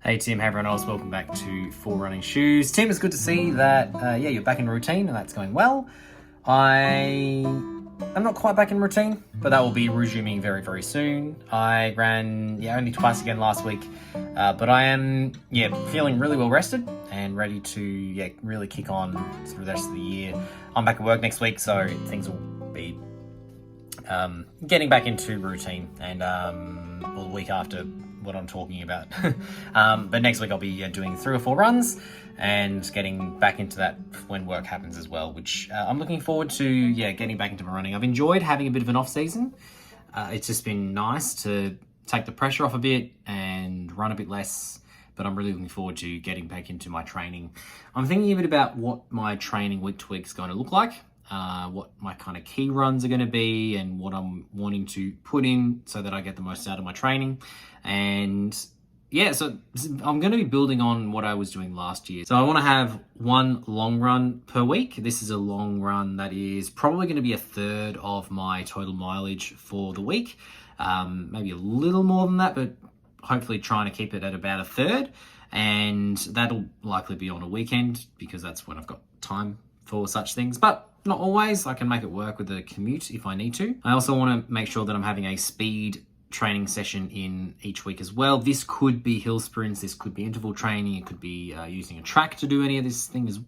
Hey Tim, hey everyone else, welcome back to 4 Running Shoes. Tim, it's good to see that, you're back in routine and that's going well. I'm not quite back in routine, but that will be resuming very, very soon. I ran, only twice again last week, but I am, feeling really well rested and ready to, really kick on through the rest of the year. I'm back at work next week, so things will be getting back into routine and the week after what I'm talking about. But next week I'll be doing 3 or 4 runs and getting back into that when work happens as well, which I'm looking forward to, getting back into my running. I've enjoyed having a bit of an off season. It's just been nice to take the pressure off a bit and run a bit less, but I'm really looking forward to getting back into my training. I'm thinking a bit about what my training week to week is going to look like. What my kind of key runs are going to be and what I'm wanting to put in so that I get the most out of my training. And so I'm going to be building on what I was doing last year. So I want to have 1 long run per week. This is a long run that is probably going to be a third of my total mileage for the week. Maybe a little more than that, but hopefully trying to keep it at about a third. And that'll likely be on a weekend because that's when I've got time for such things. But not always. I can make it work with a commute if I need to. I also want to make sure that I'm having a speed training session in each week as well. This could be hill sprints, this could be interval training, it could be using a track to do any of these things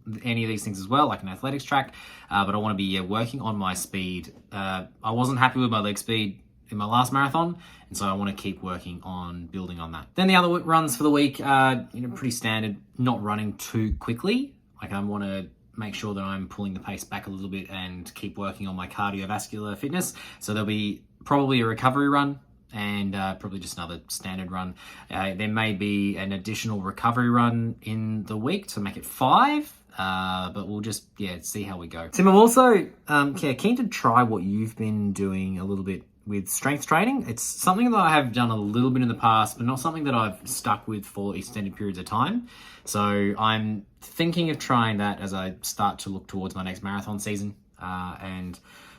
as well, like an athletics track. But I want to be working on my speed. I wasn't happy with my leg speed in my last marathon, and so I want to keep working on building on that. Then the other runs for the week are pretty standard, not running too quickly. Like I want to make sure that I'm pulling the pace back a little bit and keep working on my cardiovascular fitness. So there'll be probably a recovery run and probably just another standard run. There may be an additional recovery run in the week to make it 5, but we'll just see how we go. Tim, I'm also keen to try what you've been doing a little bit with strength training. It's something that I have done a little bit in the past, but not something that I've stuck with for extended periods of time. So I'm thinking of trying that as I start to look towards my next marathon season and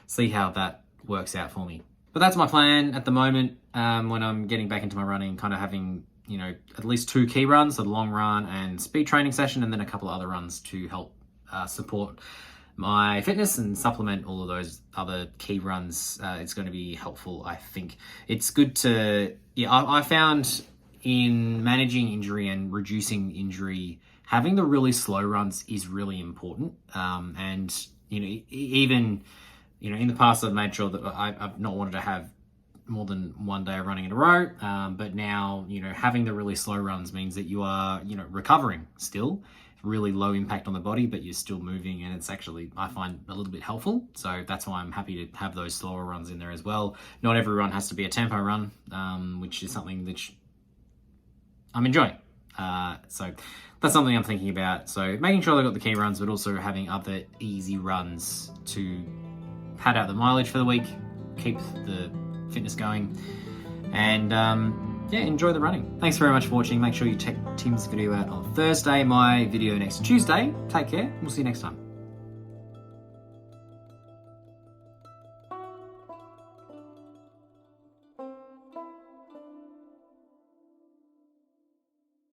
see how that works out for me. But that's my plan at the moment when I'm getting back into my running, kind of having, at least 2 key runs, so the long run and speed training session, and then a couple of other runs to help support my fitness and supplement all of those other key runs. It's going to be helpful, I think. It's good to, I found in managing injury and reducing injury, having the really slow runs is really important. And, even, in the past, I've made sure that I've not wanted to have more than 1 day of running in a row. But now, having the really slow runs means that you are, recovering still. Really low impact on the body, but you're still moving, and it's actually, I find, a little bit helpful. So that's why I'm happy to have those slower runs in there as well. Not every run has to be a tempo run, which is something that I'm enjoying. So that's something I'm thinking about. So making sure I've got the key runs, but also having other easy runs to pad out the mileage for the week, keep the fitness going, and enjoy the running. Thanks very much for watching. Make sure you check Tim's video out on Thursday, my video next Tuesday. Take care. We'll see you next time.